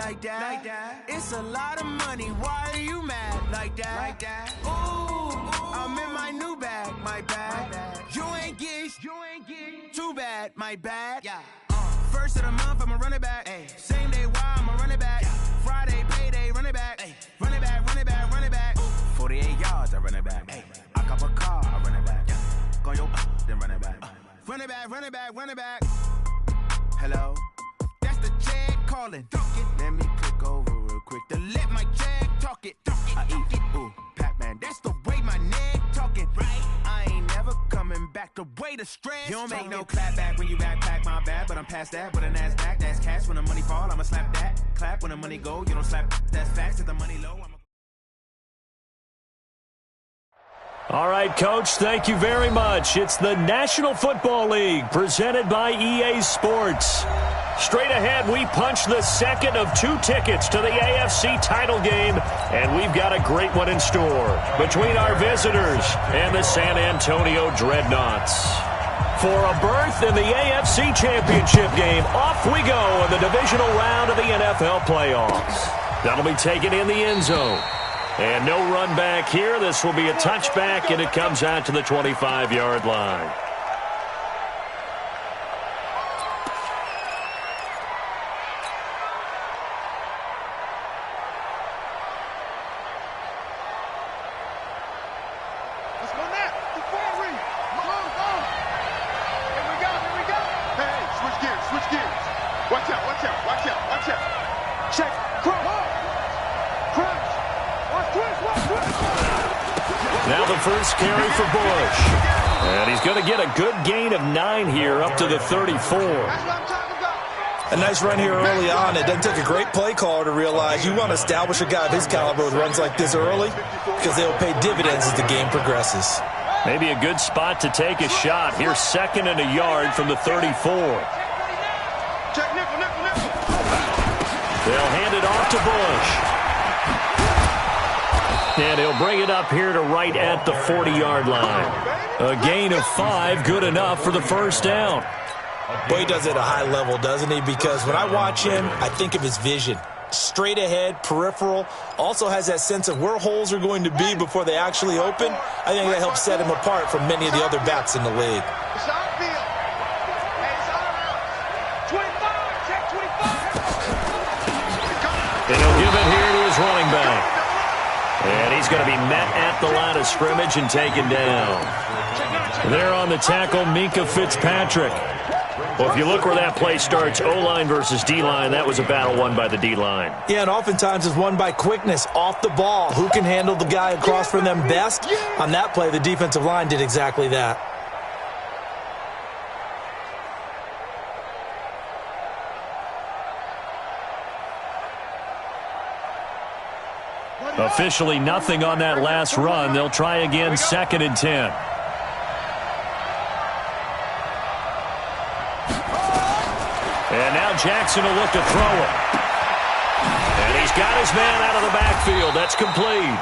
like that. It's a lot of money, why are you mad like that? Ooh, I'm in my new bag, my bad. You ain't get too bad, my bad. Yeah. First of the month, I'ma run it back. Ay. Same day, why I'ma run it back. Friday, payday, run it back. Ay. Run it back, run it back, run it back. 48 yards, I run it back. Ay. I cop a car, I run it back. Go yo, then run it back. Run it back, run it back, run it back. Hello, that's the check calling. Let me click over real quick to let my check talk it. I eat it, ooh, Pac-Man, that's the way my neck talking. Right, I ain't never coming back the way the stress. You don't make no clap back when you backpack, my bad, but I'm past that. But a NASDAQ, that's cash. When the money fall, I'ma slap that. Clap when the money go, you don't slap. That's facts. If the money low, All right, Coach, thank you very much. It's the National Football League presented by EA Sports. Straight ahead, we punch the second of 2 tickets to the AFC title game, and we've got a great one in store between our visitors and the San Antonio Dreadnoughts. For a berth in the AFC Championship game, off we go in the divisional round of the NFL playoffs. That'll be taken in the end zone. And no run back here. This will be a touchback, and it comes out to the 25-yard line. Let's go now. Before we move on. Here we go. Hey, switch gears. Watch out. Check. Crunch. Now the first carry for Bush. And he's going to get a good gain of 9 here up to the 34. A nice run here early on. It doesn't take a great play caller to realize you want to establish a guy of his caliber with runs like this early because they'll pay dividends as the game progresses. Maybe a good spot to take a shot. Here's 2nd and a yard from the 34. They'll hand it off to Bush. And he'll bring it up here to right at the 40-yard line. A gain of 5, good enough for the first down. Boy, he does it at a high level, doesn't he? Because when I watch him, I think of his vision. Straight ahead, peripheral, also has that sense of where holes are going to be before they actually open. I think that helps set him apart from many of the other backs in the league. And he'll give it here to his running back. And he's going to be met at the line of scrimmage and taken down. There on the tackle, Minka Fitzpatrick. Well, if you look where that play starts, O-line versus D-line, that was a battle won by the D-line. Yeah, and oftentimes it's won by quickness, off the ball. Who can handle the guy across from them best? On that play, the defensive line did exactly that. Officially nothing on that last run. They'll try again, 2nd and 10. And now Jackson will look to throw it. And he's got his man out of the backfield. That's complete.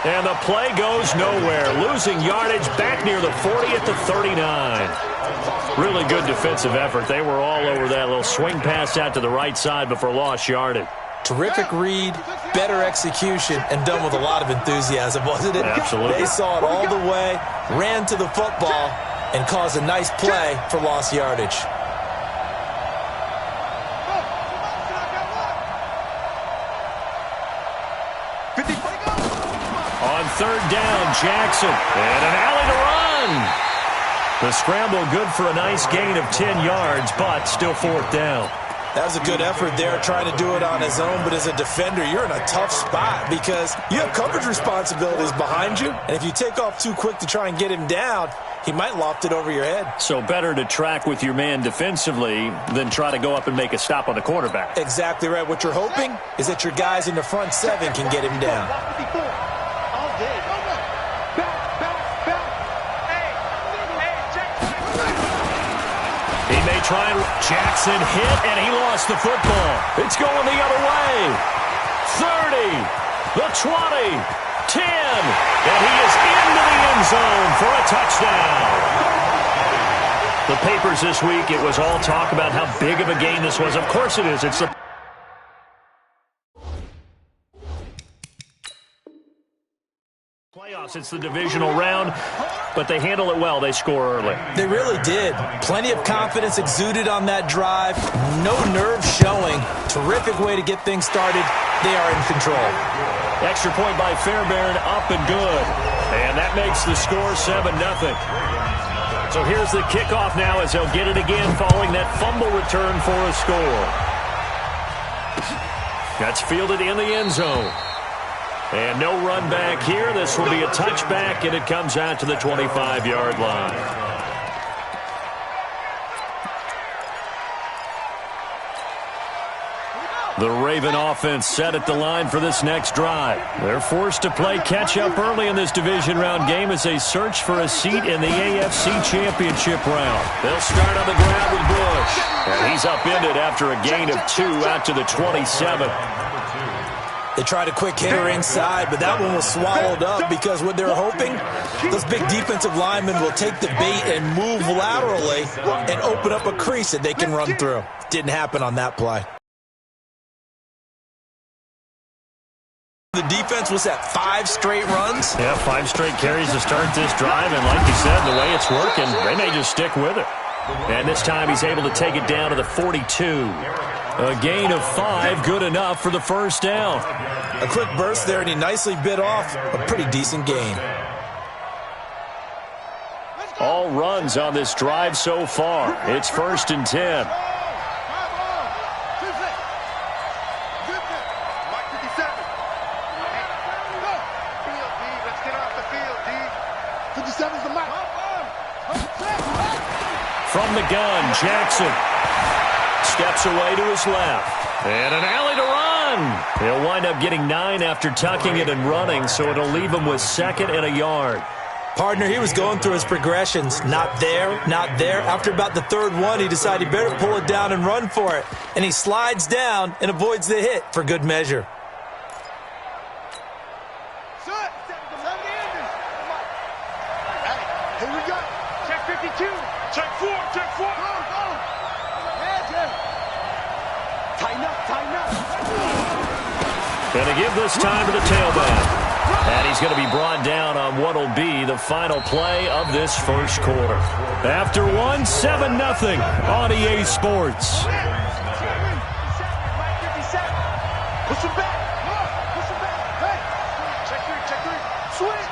And the play goes nowhere. Losing yardage back near the 40 at the 39. Really good defensive effort. They were all over that little swing pass out to the right side before lost yardage. Terrific read, better execution, and done with a lot of enthusiasm, wasn't it? Absolutely. They saw it all the way, ran to the football, and caused a nice play for lost yardage. On 3rd down, Jackson. And an alley to run. The scramble good for a nice gain of 10 yards, but still 4th down. That was a good effort there, trying to do it on his own. But as a defender, you're in a tough spot because you have coverage responsibilities behind you. And if you take off too quick to try and get him down, he might loft it over your head. So better to track with your man defensively than try to go up and make a stop on the quarterback. Exactly right. What you're hoping is that your guys in the front 7 can get him down. Try and Jackson hit, and he lost the football. It's going the other way. 30, the 20, 10, and he is into the end zone for a touchdown. The papers this week, it was all talk about how big of a game this was. Of course it is. It's the It's the divisional round, but they handle it well. They score early. They really did. Plenty of confidence exuded on that drive. No nerve showing. Terrific way to get things started. They are in control. Extra point by Fairbairn, up and good. And that makes the score 7-0. So here's the kickoff now as they'll get it again following that fumble return for a score. That's fielded in the end zone. And no run back here. This will be a touchback, and it comes out to the 25-yard line. The Raven offense set at the line for this next drive. They're forced to play catch-up early in this division round game as they search for a seat in the AFC Championship round. They'll start on the ground with Bush. And he's upended after a gain of 2 out to the 27. They tried a quick hitter inside, but that one was swallowed up because what they're hoping, those big defensive linemen will take the bait and move laterally and open up a crease that they can run through. Didn't happen on that play. The defense was at 5 straight runs. Yeah, 5 straight carries to start this drive, and like you said, the way it's working, they may just stick with it. And this time he's able to take it down to the 42. A gain of 5, good enough for the first down. A quick burst there, and he nicely bit off a pretty decent gain. All runs on this drive so far. It's 1st and 10. From the gun, Jackson steps away to his left. And an alley to run. He'll wind up getting 9 after tucking it and running, so it'll leave him with 2nd and a yard. Partner, he was going through his progressions. Not there, not there. After about the 3rd one, he decided he better pull it down and run for it. And he slides down and avoids the hit for good measure. Here we go. Check 52. Check 4. Check 4. Tighten up. Tighten up. Going to give this time to the tailback. And he's going to be brought down on what will be the final play of this first quarter. After 1, 7-0 on EA Sports. Push him back. Push him back. Hey. Check 3. Switch.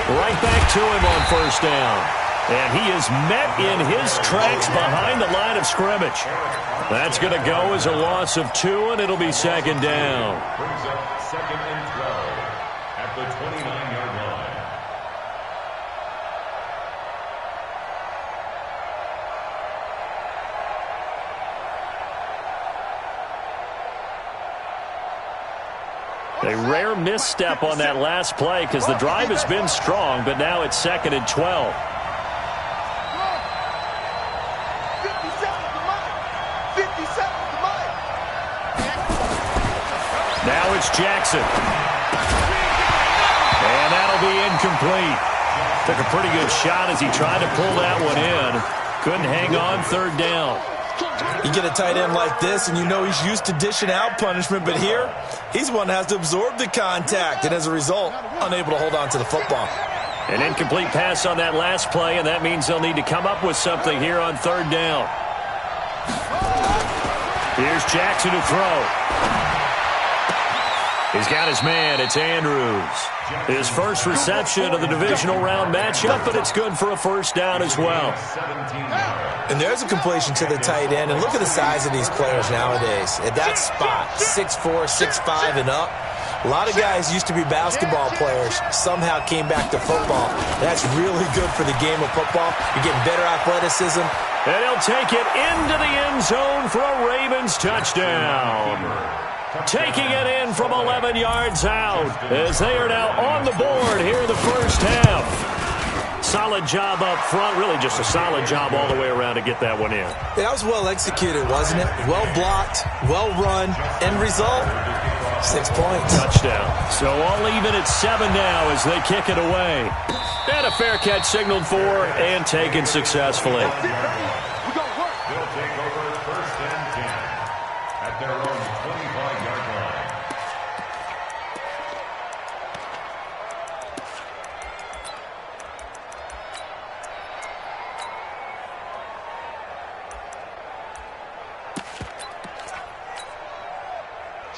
Right back to him on first down. And he is met in his tracks behind the line of scrimmage. That's going to go as a loss of 2, and it'll be 2nd down. Brings up 2nd and 12 at the 29-yard line. A rare misstep on that last play because the drive has been strong, but now it's 2nd and 12. Now it's Jackson. And that'll be incomplete. Took a pretty good shot as he tried to pull that one in. Couldn't hang on 3rd down. You get a tight end like this, and you know he's used to dishing out punishment, but here, he's the one that has to absorb the contact, and as a result, unable to hold on to the football. An incomplete pass on that last play, and that means they'll need to come up with something here on 3rd down. Here's Jackson to throw. He's got his man. It's Andrews. His first reception of the divisional round matchup, but it's good for a first down as well. And there's a completion to the tight end. And look at the size of these players nowadays. At that spot, 6'4", 6'5", and up. A lot of guys used to be basketball players, somehow came back to football. That's really good for the game of football. You're getting better athleticism. And he'll take it into the end zone for a Ravens touchdown. Taking it in from 11 yards out as they are now on the board here in the first half. Solid job up front, really just a solid job all the way around to get that one in. That was well executed, wasn't it? Well blocked, well run, end result, 6 points. Touchdown. So all even at 7 now as they kick it away. And a fair catch signaled for and taken successfully. They'll take over 1st and 10 at their own 25-yard line.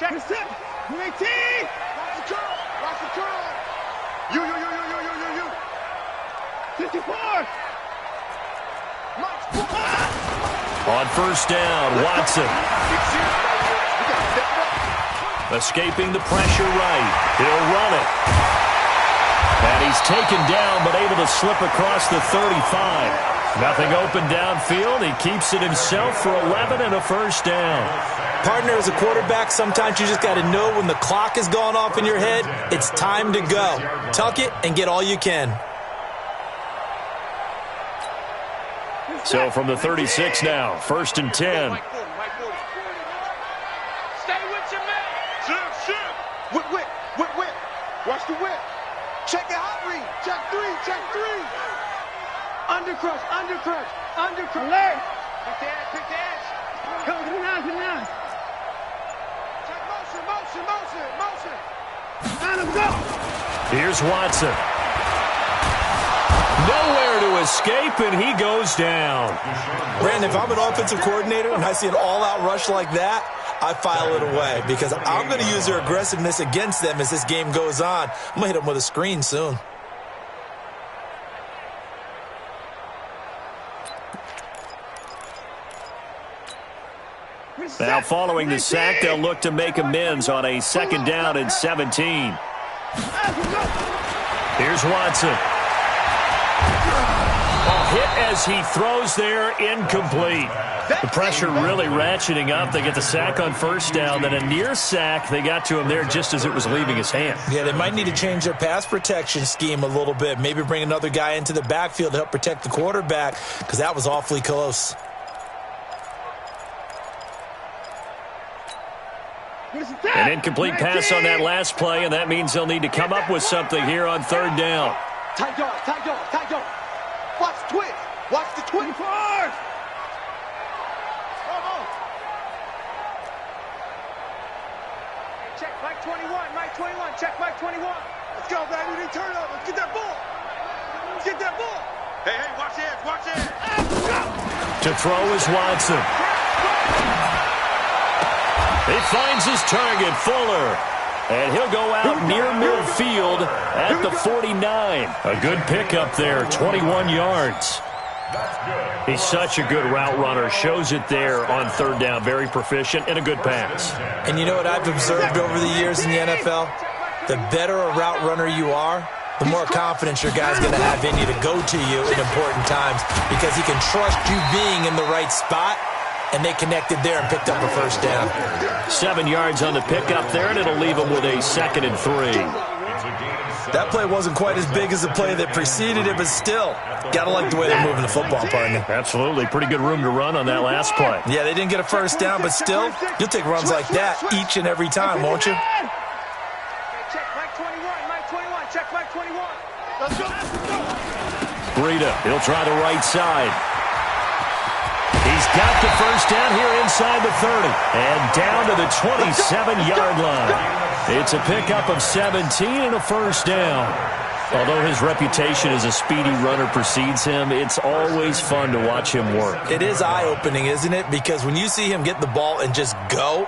Check. Watch the curl. Watch the curl. You. 54. On first down, Watson. Escaping the pressure right. He'll run it. And he's taken down, but able to slip across the 35. Nothing open downfield. He keeps it himself for 11 and a first down. Partner, as a quarterback, sometimes you just got to know when the clock has gone off in your head, it's time to go. Tuck it and get all you can. So from the 36 now, first and 10. Stay with your man. Shift. Whip. Watch the whip. Check the hot read. Check three. Undercrush. Alert. Pick the edge. Come on. Check motion. Let him go. Here's Watson. Nowhere to escape, and he goes down. Brandon, if I'm an offensive coordinator and I see an all-out rush like that, I file it away because I'm going to use their aggressiveness against them as this game goes on. I'm going to hit them with a screen soon. Now following the sack, they'll look to make amends on a second down and 17. Here's Watson. Hit as he throws there, incomplete. The pressure really ratcheting up. They get the sack on first down, then a near sack. They got to him there just as it was leaving his hand. Yeah, they might need to change their pass protection scheme a little bit. Maybe bring another guy into the backfield to help protect the quarterback because that was awfully close. An incomplete pass on that last play, and that means they'll need to come up with something here on third down. Tight dog. Watch the twist. Forward. Come on. Check Mike 21. Check Mike 21. Let's go, baby. Turn up. Let's get that ball. Hey, watch it. To throw is Watson. He finds his target, Fuller. And he'll go out near midfield at the 49. A good pickup there, 21 yards. He's such a good route runner. Shows it there on third down. Very proficient and a good pass. And you know what I've observed over the years in the NFL? The better a route runner you are, the more confidence your guy's going to have in you to go to you in important times because he can trust you being in the right spot. And they connected there and picked up a first down. 7 yards on the pickup there, and it'll leave them with a 2nd and 3. That play wasn't quite as big as the play that preceded it, but still, got to like the way they're moving the football, partner. Absolutely. Pretty good room to run on that last play. Yeah, they didn't get a first down, but still, you'll take runs like that each and every time, won't you? Check Mike 21. Check Mike 21. Let's go. Breida, he'll try the right side. He's got the first down here inside the 30 and down to the 27-yard line. It's a pickup of 17 and a first down. Although his reputation as a speedy runner precedes him, it's always fun to watch him work. It is eye-opening, isn't it? Because when you see him get the ball and just go,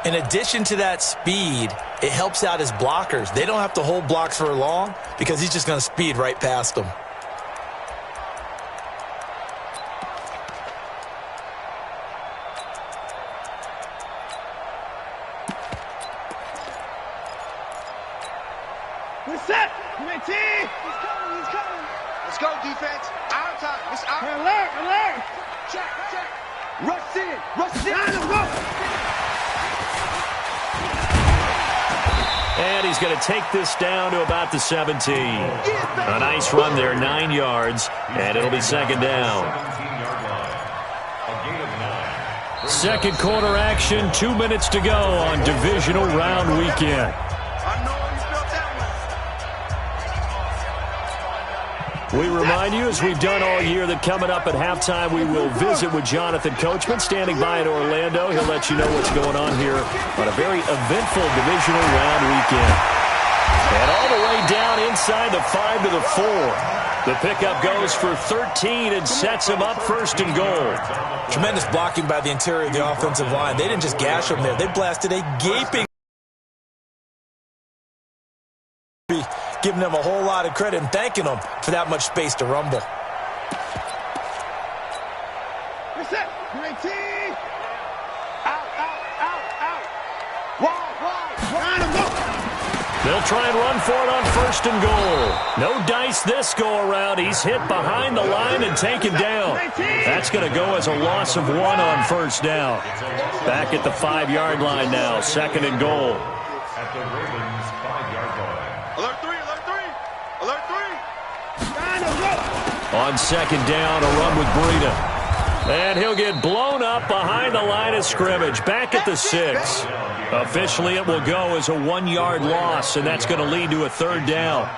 in addition to that speed, it helps out his blockers. They don't have to hold blocks for long because he's just going to speed right past them. We're set. He's coming. Let's go, defense. Our time. It's our time. Alert. Check. Rush in. Let's go. And he's going to take this down to about the 17. A nice run there, 9 yards, and it'll be second down. Second quarter action, 2 minutes to go on divisional round weekend. We remind you, as we've done all year, that coming up at halftime, we will visit with Jonathan Coachman, standing by in Orlando. He'll let you know what's going on here on a very eventful divisional round weekend. And all the way down inside the 5 to the 4. The pickup goes for 13 and sets him up first and goal. Tremendous blocking by the interior of the offensive line. They didn't just gash him there. They blasted a gaping. Giving them a whole lot of credit and thanking them for that much space to rumble. Reset. 19. Out, out, out, out. Wide. Line him up. They'll try and run for it on first and goal. No dice this go-around. He's hit behind the line and taken down. That's going to go as a loss of 1 on first down. Back at the 5-yard line now, second and goal. At the Ravens' 5-yard line. Alert 3, alert 3. Alert 3. Line him up. On second down, a run with Breida. And he'll get blown up behind the line of scrimmage. Back at the 6. Officially, it will go as a 1-yard loss, and that's going to lead to a third down.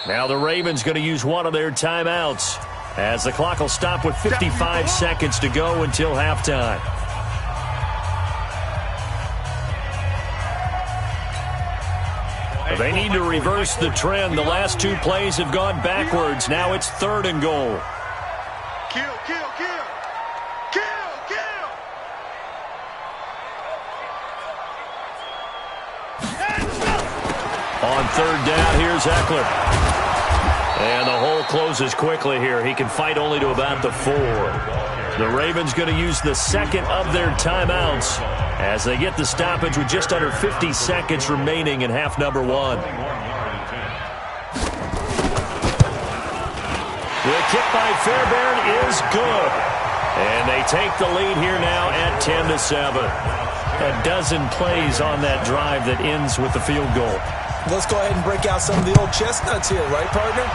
Now the Ravens going to use one of their timeouts, as the clock will stop with 55 seconds to go until halftime. They need to reverse the trend. The last 2 plays have gone backwards. Now it's third and goal. Kill. On third down, here's Eckler. And the hole closes quickly here. He can fight only to about the 4. The Ravens going to use the second of their timeouts as they get the stoppage with just under 50 seconds remaining in half number 1. The kick by Fairbairn is good. And they take the lead here now at 10-7. A dozen plays on that drive that ends with the field goal. Let's go ahead and break out some of the old chestnuts here, right, partner?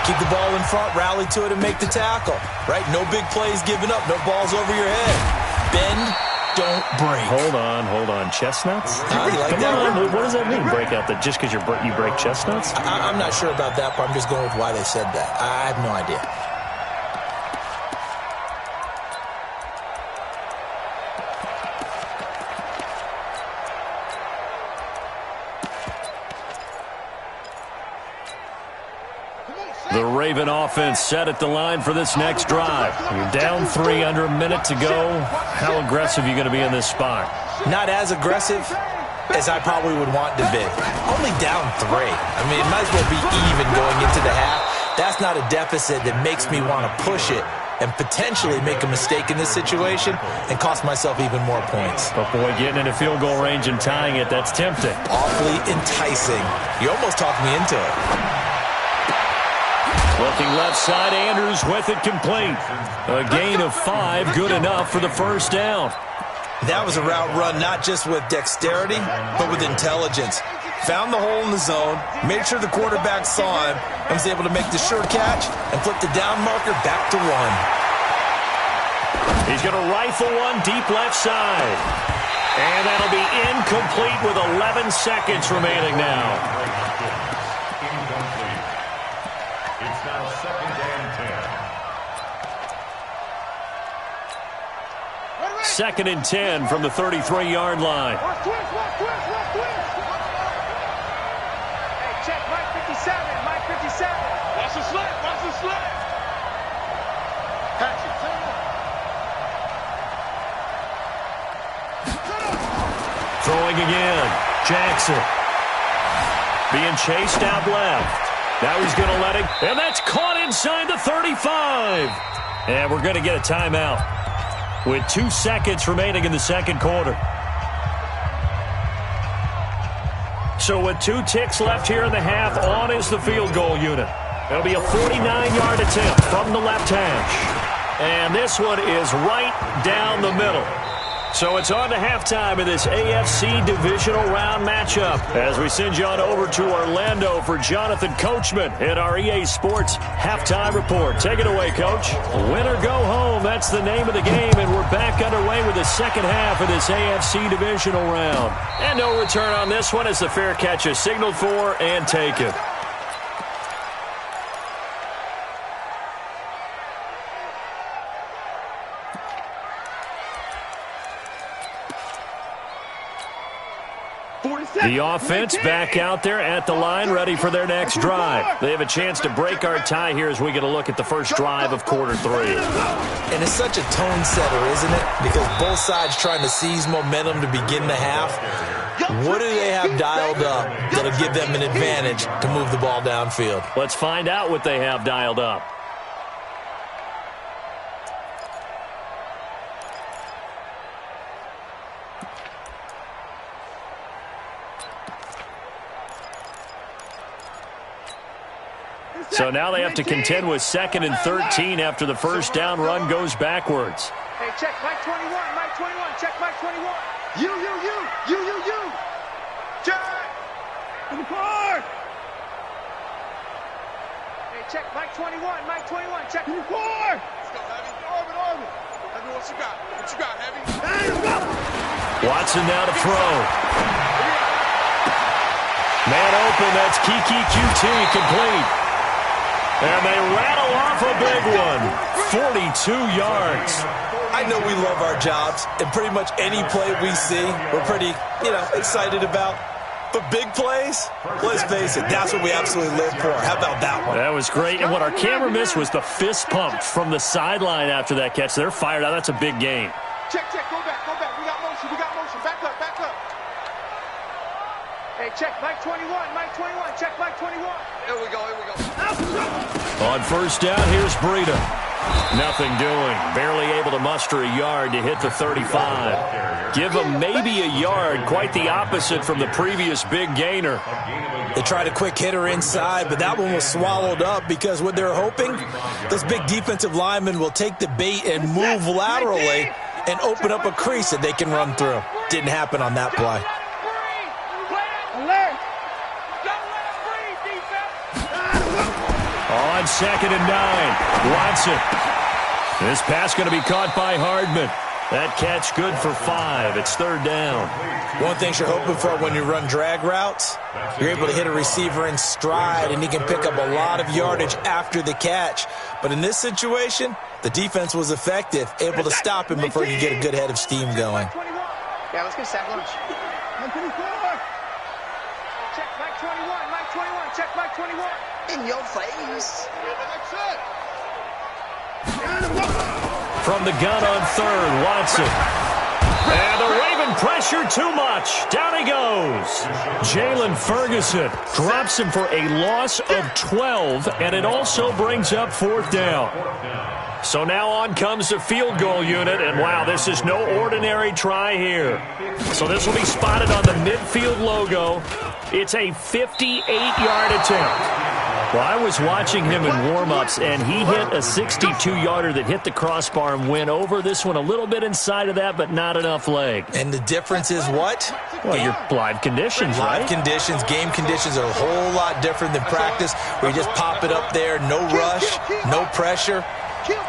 Keep the ball in front, rally to it, and make the tackle, right? No big plays given up, no balls over your head. Bend, don't break. Hold on. Chestnuts? You like Come that on, one? what does that mean, break out? That just because you break chestnuts? I'm not sure about that part. I'm just going with why they said that. I have no idea. The Raven offense set at the line for this next drive. You're down 3, under a minute to go. How aggressive are you going to be in this spot? Not as aggressive as I probably would want to be. Only down 3. I mean, it might as well be even going into the half. That's not a deficit that makes me want to push it and potentially make a mistake in this situation and cost myself even more points. But boy, getting into field goal range and tying it, that's tempting. Awfully enticing. You almost talked me into it. Looking left side, Andrews with it complete. A gain of 5, good enough for the first down. That was a route run not just with dexterity, but with intelligence. Found the hole in the zone, made sure the quarterback saw him, and was able to make the sure catch and flip the down marker back to 1. He's going to rifle one deep left side. And that'll be incomplete with 11 seconds remaining now. Incomplete. It's now 2nd and 10. 2nd and 10 from the 33-yard line. Watch twist. Hey, check Mike 57. Mike 57. Watch the slip. Catch it. Throwing again. Jackson. Being chased out left. Now he's going to let it. And that's caught inside the 35. And we're going to get a timeout with 2 seconds remaining in the second quarter. So with 2 ticks left here in the half, on is the field goal unit. It'll be a 49-yard attempt from the left hash. And this one is right down the middle. So it's on to halftime in this AFC divisional round matchup as we send you on over to Orlando for Jonathan Coachman in our EA Sports Halftime Report. Take it away, Coach. Win or go home, that's the name of the game, and we're back underway with the second half of this AFC divisional round. And no return on this one as the fair catch is signaled for and taken. The offense back out there at the line, ready for their next drive. They have a chance to break our tie here as we get a look at the first drive of quarter 3. And it's such a tone setter, isn't it? Because both sides trying to seize momentum to begin the half. What do they have dialed up that'll give them an advantage to move the ball downfield? Let's find out what they have dialed up. So now they have to contend with 2nd and 13 after the first down run goes backwards. Hey, check Mike 21, Mike 21, check Mike 21. You. Check. In the car. Hey, check Mike 21, Mike 21, check in the car. Let's go, Heavy. Orbit. Heavy, what you got? What you got, Heavy? Watson now to throw. Man open, that's Kiki QT complete. And they rattle off a big one. 42 yards. I know we love our jobs, and pretty much any play we see, we're pretty, excited about. But big plays, let's face it, that's what we absolutely live for. How about that one? That was great. And what our camera missed was the fist pump from the sideline after that catch. They're fired out. That's a big game. Check, go back. We got motion. Back up. Hey, check Mike 21, check Mike 21. Here we go. On first down, here's Breida. Nothing doing. Barely able to muster a yard to hit the 35. Give him maybe a yard. Quite the opposite from the previous big gainer. They tried a quick hitter inside, but that one was swallowed up because what they're hoping, those big defensive linemen will take the bait and move laterally and open up a crease that they can run through. Didn't happen on that play. On 2nd and 9, Watson. This pass going to be caught by Hardman. That catch good for 5. It's 3rd down. One thing you're hoping for when you run drag routes, you're able to hit a receiver in stride, and he can pick up a lot of yardage after the catch. But in this situation, the defense was effective, able to stop him before you get a good head of steam going. Yeah, let's get sack lunch. Check Mike 21, check Mike 21. In your face. From the gun on 3rd, Watson. And the Raven pressure too much. Down he goes. Jalen Ferguson drops him for a loss of 12, and it also brings up 4th down. So now on comes the field goal unit, and wow, this is no ordinary try here. So this will be spotted on the midfield logo. It's a 58-yard attempt. Well, I was watching him in warm-ups, and he hit a 62-yarder that hit the crossbar and went over. This one a little bit inside of that, but not enough leg. And the difference is what? Well, your live conditions, right? Live conditions, game conditions are a whole lot different than practice, where you just pop it up there, no rush, no pressure.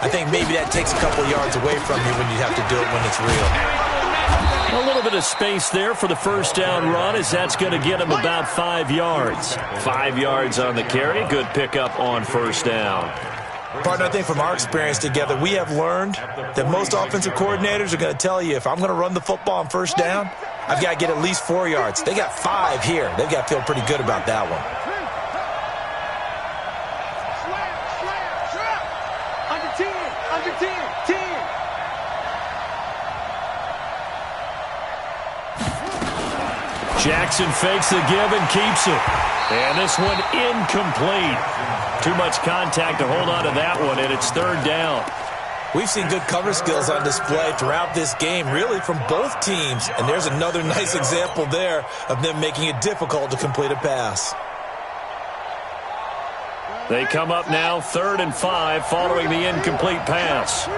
I think maybe that takes a couple yards away from you when you have to do it when it's real. A little bit of space there for the first down run, as that's going to get him about 5 yards. 5 yards on the carry. Good pickup on first down. Partner, I think from our experience together, we have learned that most offensive coordinators are going to tell you, if I'm going to run the football on first down, I've got to get at least 4 yards. They got 5 here. They've got to feel pretty good about that one. Under 10. Jackson fakes the give and keeps it. And this one incomplete. Too much contact to hold on to that one, and it's 3rd down. We've seen good cover skills on display throughout this game, really from both teams. And there's another nice example there of them making it difficult to complete a pass. They come up now 3rd and 5 following the incomplete pass.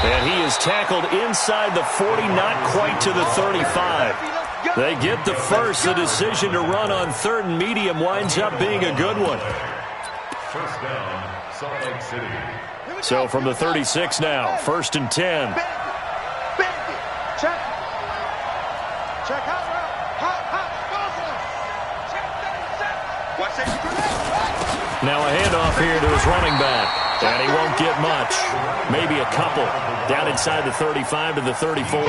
And he is tackled inside the 40, not quite to the 35. They get the first. The decision to run on 3rd and medium winds up being a good one. First down, Salt Lake City. So from the 36 now, 1st and 10. Check. Check hot route. Hot. Watch that. Now a handoff here to his running back. And he won't get much. Maybe a couple. Down inside the 35 to the 34.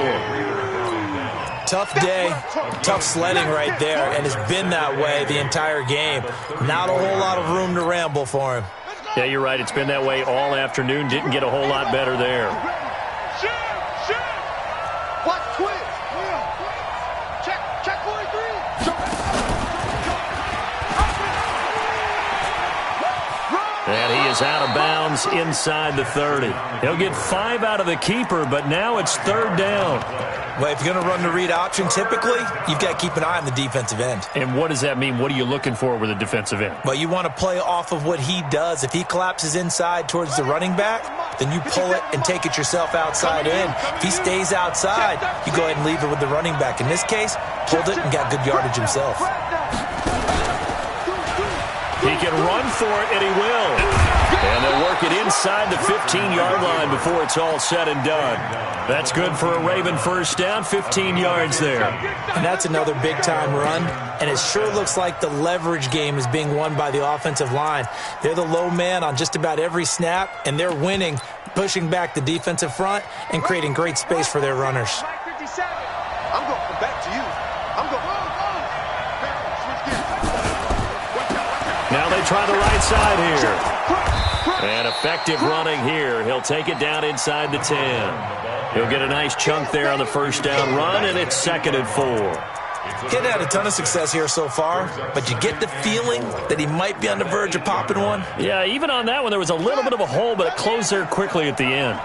Tough day, tough sledding right there, and it's been that way the entire game. Not a whole lot of room to ramble for him. Yeah, you're right. It's been that way all afternoon. Didn't get a whole lot better there. Watch twist. Check 43. And he is out of bounds inside the 30. He'll get 5 out of the keeper, but now it's 3rd down. Well, if you're going to run the read option, typically, you've got to keep an eye on the defensive end. And what does that mean? What are you looking for with a defensive end? Well, you want to play off of what he does. If he collapses inside towards the running back, then you pull it and take it yourself outside in. If he stays outside, you go ahead and leave it with the running back. In this case, pulled it and got good yardage himself. He can run for it, and he will. And they'll work it inside the 15-yard line before it's all said and done. That's good for a Raven first down, 15 yards there. And that's another big-time run, and it sure looks like the leverage game is being won by the offensive line. They're the low man on just about every snap, and they're winning, pushing back the defensive front and creating great space for their runners. I'm going to come back to you. I'm going to Now they try the right side here. And effective running here. He'll take it down inside the 10. He'll get a nice chunk there on the first down run, and it's 2nd and 4. He's had a ton of success here so far, but you get the feeling that he might be on the verge of popping one. Yeah, even on that one, there was a little bit of a hole, but it closed there quickly at the end.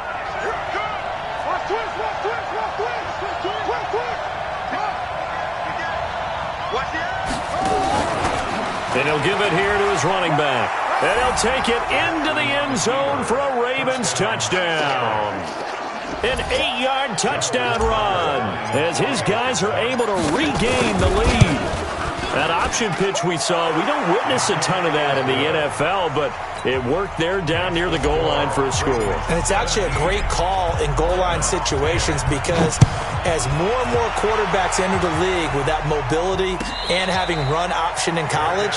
And he'll give it here to his running back. And he'll take it into the end zone for a Ravens touchdown. An 8-yard touchdown run as his guys are able to regain the lead. That option pitch we saw, we don't witness a ton of that in the NFL, but it worked there down near the goal line for a score. And it's actually a great call in goal line situations because as more and more quarterbacks enter the league with that mobility and having run option in college,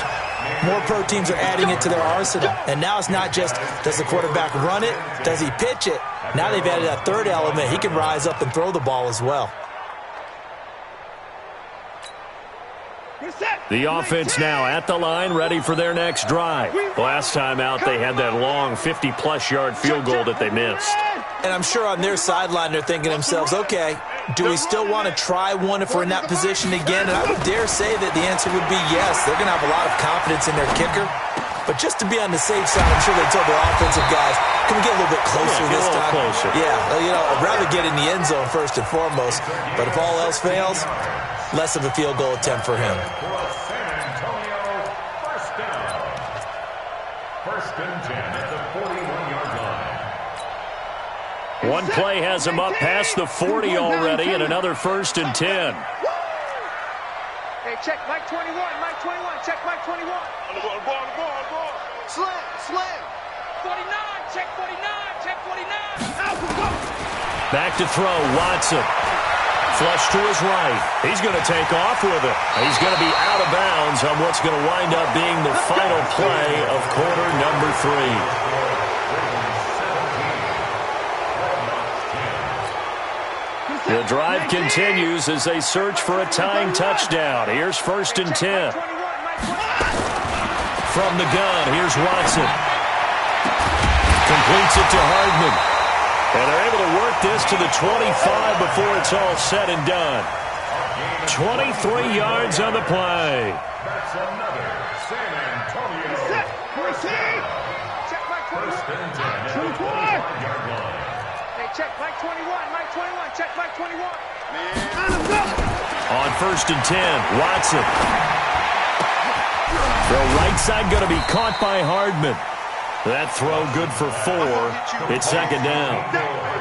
more pro teams are adding it to their arsenal. And now it's not just, does the quarterback run it? Does he pitch it? Now they've added that third element. He can rise up and throw the ball as well. The offense now at the line, ready for their next drive. Last time out, they had that long 50-plus yard field goal that they missed. And I'm sure on their sideline, they're thinking to themselves, okay, do we still want to try one if we're in that position again? And I would dare say that the answer would be yes. They're going to have a lot of confidence in their kicker. But just to be on the safe side, I'm sure they told their offensive guys, can we get a little bit closer this time? Closer. Yeah, you know, I'd rather get in the end zone first and foremost. But if all else fails, less of a field goal attempt for him. One play has him up past the 40 already, and another 1st and 10. Hey, check Mike 21, Mike 21, check Mike 21. On the ball. Slam. 49, check 49. Back to throw, Watson. Flush to his right. He's going to take off with it. He's going to be out of bounds on what's going to wind up being the final play of quarter number 3. The drive continues as they search for a tying touchdown. Here's 1st and 10. From the gun, here's Watson. Completes it to Hardman. And they're able to work this to the 25 before it's all said and done. 23 yards on the play. That's another San Antonio. Check Mike 21. First and 10 at the 25-yard line. Hey, check Mike 21, Mike 21, check Mike 21. On 1st and 10, Watson. The right side going to be caught by Hardman. That throw good for 4. It's 2nd down.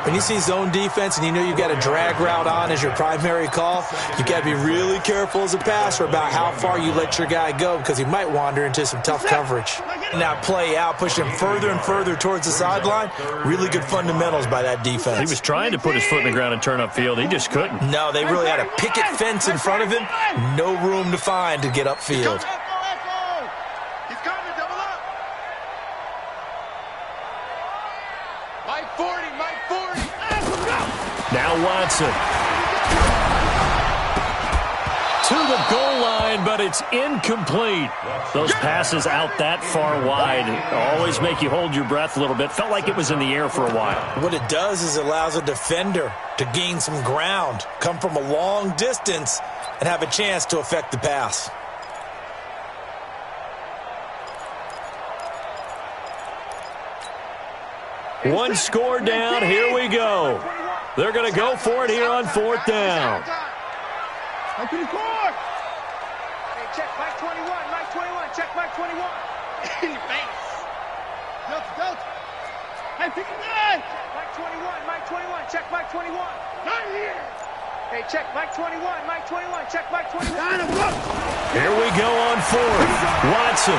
When you see zone defense and you know you've got a drag route on as your primary call, you've got to be really careful as a passer about how far you let your guy go because he might wander into some tough coverage. And that play out, pushing him further and further towards the sideline, really good fundamentals by that defense. He was trying to put his foot in the ground and turn upfield. He just couldn't. No, they really had a picket fence in front of him. No room to find to get upfield. Watson. To the goal line, but it's incomplete. Those passes out that far wide always make you hold your breath a little bit. Felt like it was in the air for a while. What it does is it allows a defender to gain some ground, come from a long distance, and have a chance to affect the pass. One score down. Here we go. They're going to go for it here on 4th down. Hey, check Mike 21, Mike 21, check Mike 21. In your face. Delta. Hey, 59. Mike 21, Mike 21, check Mike 21. Not here. Hey, check Mike 21, Mike 21, check Mike 21. Here we go on 4th. Watson.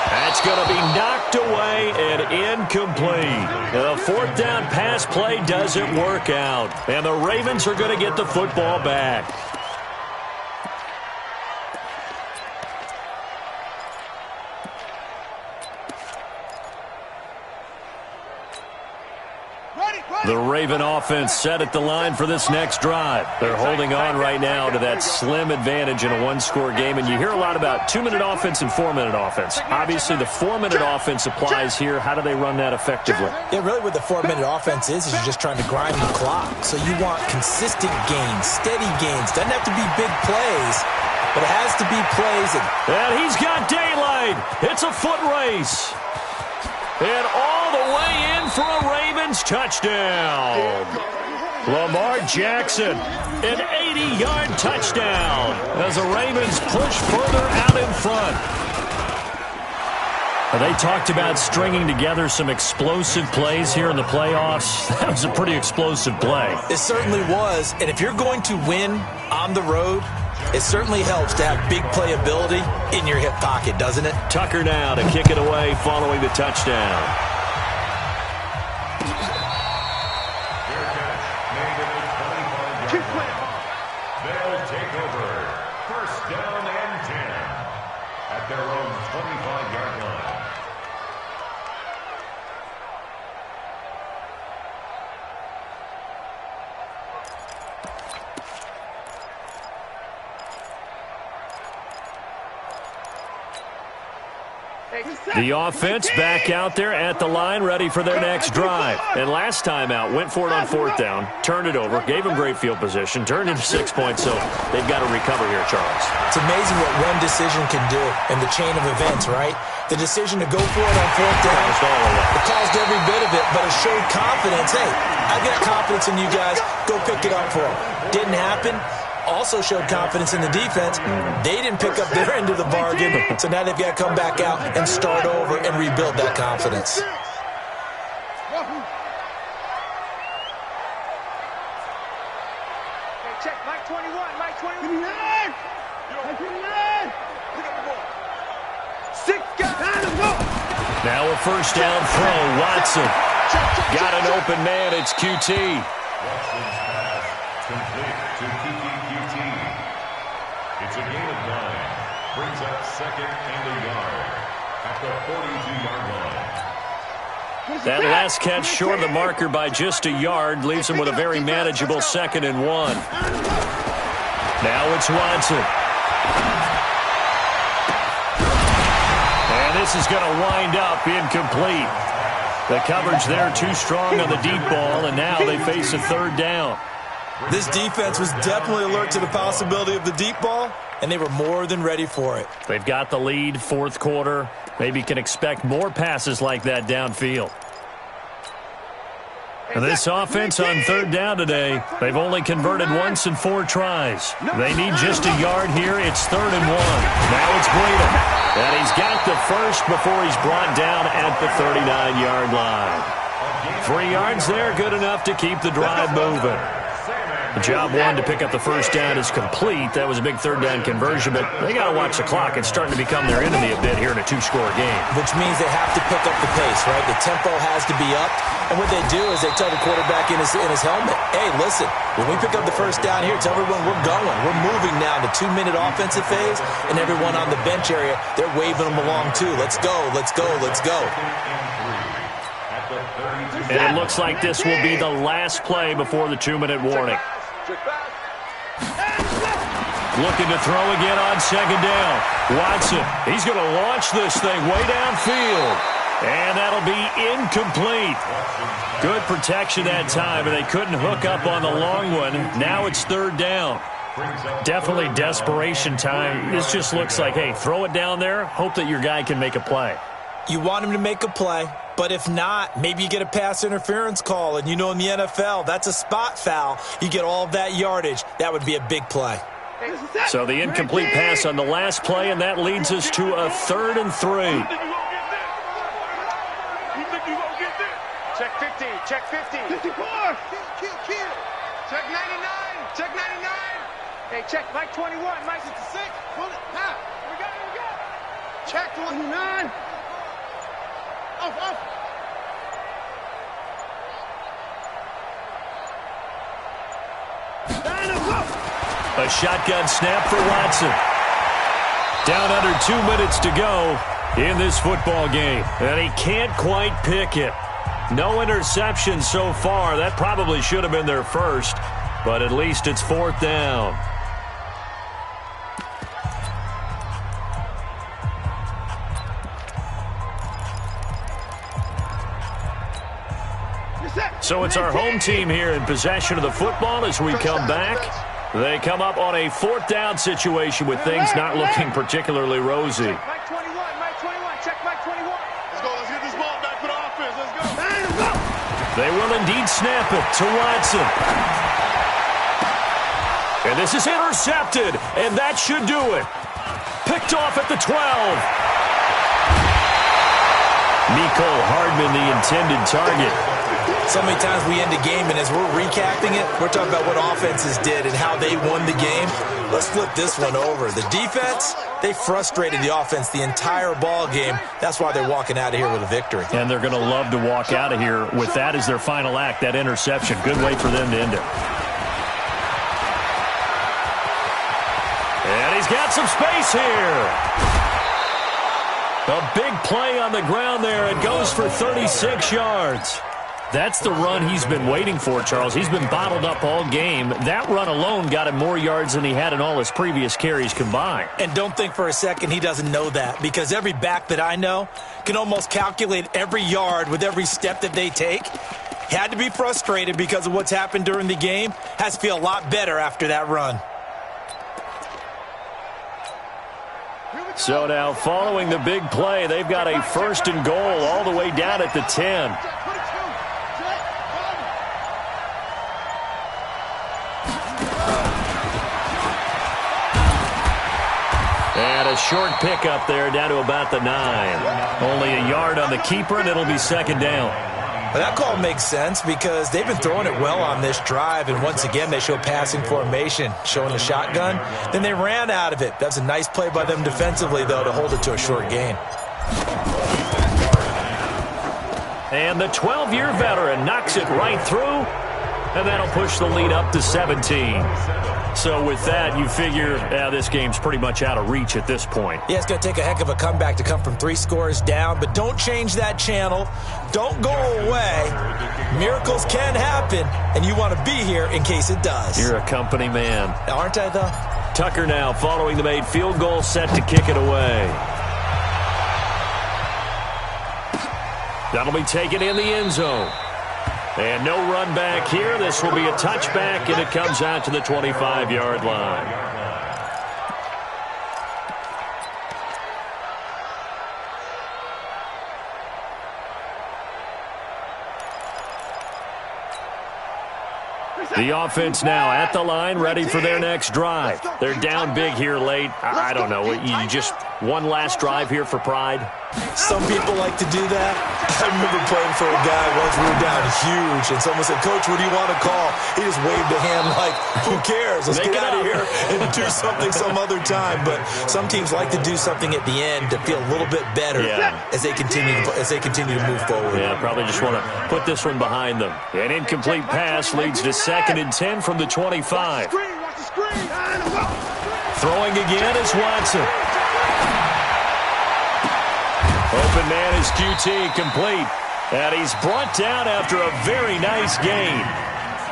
That's going to be knocked away and incomplete. The 4th down pass play doesn't work out. And the Ravens are going to get the football back. The Raven offense set at the line for this next drive. They're holding on right now to that slim advantage in a one-score game. And you hear a lot about 2-minute offense and 4-minute offense. Obviously, the 4-minute offense applies here. How do they run that effectively? Yeah, really what the 4-minute offense is you're just trying to grind the clock. So you want consistent gains, steady gains. Doesn't have to be big plays, but it has to be plays. And he's got daylight. It's a foot race. And all the way in for a Ravens touchdown. Lamar Jackson, an 80-yard touchdown as the Ravens push further out in front. They talked about stringing together some explosive plays here in the playoffs. That was a pretty explosive play. It certainly was. And if you're going to win on the road, it certainly helps to have big playability in your hip pocket, doesn't it? Tucker now to kick it away following the touchdown. They'll take over. 1st down and 10 at their own 25-yard line. The offense back out there at the line, ready for their next drive. And last time out, went for it on 4th down, turned it over, gave them great field position, turned into 6 points, so they've got to recover here, Charles. It's amazing what one decision can do in the chain of events, right? The decision to go for it on 4th down, it caused every bit of it, but it showed confidence. Hey, I've got confidence in you guys. Go pick it up for them. Didn't happen. Also showed confidence in the defense. They didn't pick up their end of the bargain, so now they've got to come back out and start over and rebuild that confidence. Hey, check Mike 21, Mike 21. Now a 1st down throw. Watson got an open man. It's QT. Watson's pass complete to QT. It's a gain of 9. Brings up 2nd and a yard at the 42-yard line. That last catch short of the marker by just a yard leaves him with a very manageable 2nd and 1. Now it's Watson. And this is going to wind up incomplete. The coverage there too strong on the deep ball, and now they face a 3rd down. This defense was definitely alert to the possibility of the deep ball, and they were more than ready for it. They've got the lead, 4th quarter. Maybe can expect more passes like that downfield. And this offense on 3rd down today, they've only converted once in 4 tries. They need just a yard here. It's 3rd and 1. Now it's Breedham. And he's got the first before he's brought down at the 39-yard line. 3 yards there, good enough to keep the drive moving. Job 1 to pick up the 1st down is complete. That was a big 3rd down conversion, but they got to watch the clock. It's starting to become their enemy a bit here in a 2-score game. Which means they have to pick up the pace, right? The tempo has to be up. And what they do is they tell the quarterback in his helmet, hey, listen, when we pick up the 1st down here, tell everyone we're going. We're moving now in the 2-minute offensive phase, and everyone on the bench area, they're waving them along too. Let's go, let's go, let's go. And it looks like this will be the last play before the 2-minute warning. Looking to throw again on second down. Watson, he's going to launch this thing way downfield. And that'll be incomplete. Good protection that time, and they couldn't hook up on the long one. Now it's third down. Definitely desperation time. This just looks like, hey, throw it down there, hope that your guy can make a play. You want him to make a play, but if not, maybe you get a pass interference call. And you know in the NFL, that's a spot foul. You get all of that yardage. That would be a big play. So the incomplete pass on the last play, and that leads us to a 3rd and 3. Check 50, check 50. 54. Check 99, check 99. Hey, check Mike 21, Mike 66. Pull it, now. Here we go, here we go. Check 29. Off. A shotgun snap for Watson. Down under 2 minutes to go in this football game. And he can't quite pick it. No interceptions so far. That probably should have been their first. But at least it's 4th down. So it's our home team here in possession of the football as we come back. They come up on a 4th down situation with things not looking particularly rosy. Mike 21, check Mike 21. Let's get this ball back for the offense. Let's go. They will indeed snap it to Watson. And this is intercepted, and that should do it. Picked off at the 12. Nico Hardman, the intended target. So many times we end a game, and as we're recapping it, we're talking about what offenses did and how they won the game. Let's flip this one over. The defense, they frustrated the offense the entire ball game. That's why they're walking out of here with a victory. And they're going to love to walk out of here with that as their final act, that interception. Good way for them to end it. And he's got some space here. A big play on the ground there. It goes for 36 yards. That's the run he's been waiting for, Charles. He's been bottled up all game. That run alone got him more yards than he had in all his previous carries combined. And don't think for a second he doesn't know that, because every back that I know can almost calculate every yard with every step that they take. Had to be frustrated because of what's happened during the game. Has to feel a lot better after that run. So now, following the big play, they've got a 1st and goal all the way down at the 10. And a short pickup there down to about the 9. Only a yard on the keeper, and it'll be 2nd down. Well, that call makes sense because they've been throwing it well on this drive, and once again they show passing formation, showing the shotgun. Then they ran out of it. That's a nice play by them defensively, though, to hold it to a short gain. And the 12-year veteran knocks it right through, and that'll push the lead up to 17. So with that, you figure this game's pretty much out of reach at this point. Yeah, it's going to take a heck of a comeback to come from 3 scores down, but don't change that channel. Don't go away. Miracles can happen, and you want to be here in case it does. You're a company man. Aren't I, though? Tucker now following the made field goal, set to kick it away. That'll be taken in the end zone. And no run back here. This will be a touchback, and it comes out to the 25-yard line. The offense now at the line, ready for their next drive. They're down big here late. I don't know. You just one last drive here for pride? Some people like to do that. I remember playing for a guy once. We were down huge, and someone said, "Coach, what do you want to call?" He just waved a hand like, "Who cares? Let's get out of here and do something some other time." But some teams like to do something at the end to feel a little bit better as they continue to move forward. Yeah, probably just want to put this one behind them. An incomplete pass leads to 2nd and 10 from the 25. Throwing again is Watson. Open man is QT, complete. And he's brought down after a very nice gain.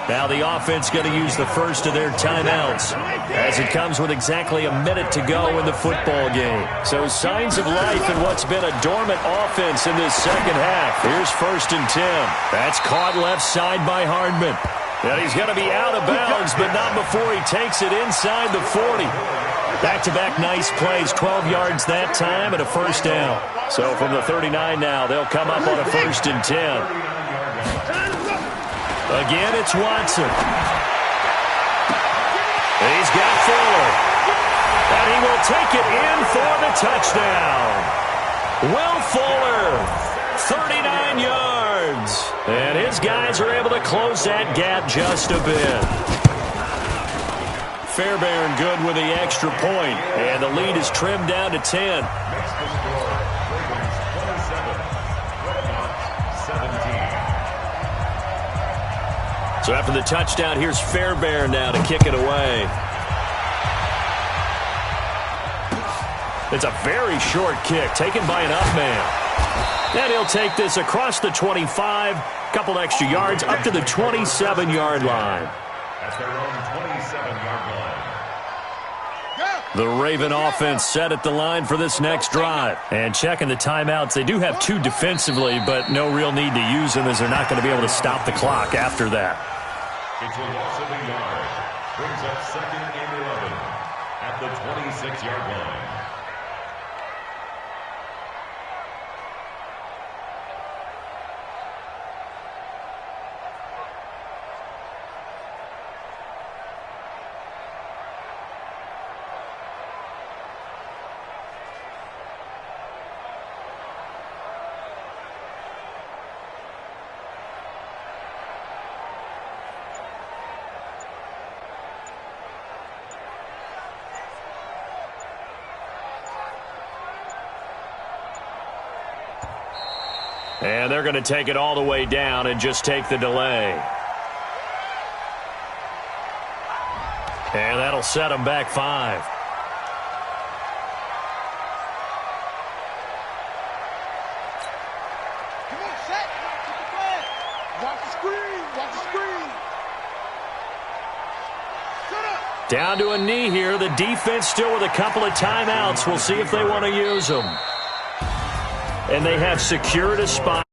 Now the offense going to use the first of their timeouts as it comes with exactly a minute to go in the football game. So signs of life in what's been a dormant offense in this second half. Here's 1st and 10. That's caught left side by Hardman. And he's going to be out of bounds, but not before he takes it inside the 40. Back-to-back nice plays, 12 yards that time and a first down. So from the 39 now, they'll come up on a 1st and 10. Again, it's Watson. He's got Fuller. And he will take it in for the touchdown. Will Fuller, 39 yards. And his guys are able to close that gap just a bit. Fairbairn good with the extra point. And the lead is trimmed down to 10. So after the touchdown, here's Fairbairn now to kick it away. It's a very short kick taken by an up man. And he'll take this across the 25, couple extra yards up to the 27-yard line. At their own 27-yard line. The Raven offense set at the line for this next drive. And checking the timeouts, they do have 2 defensively, but no real need to use them as they're not going to be able to stop the clock after that. It's a loss of a yard. Brings up 2nd and 11 at the 26-yard line. And they're going to take it all the way down and just take the delay. And that'll set them back 5. Come on, set. Keep the flag. Watch the screen. Watch the screen. Shut up. Down to a knee here. The defense still with a couple of timeouts. We'll see if they want to use them. And they have secured a spot.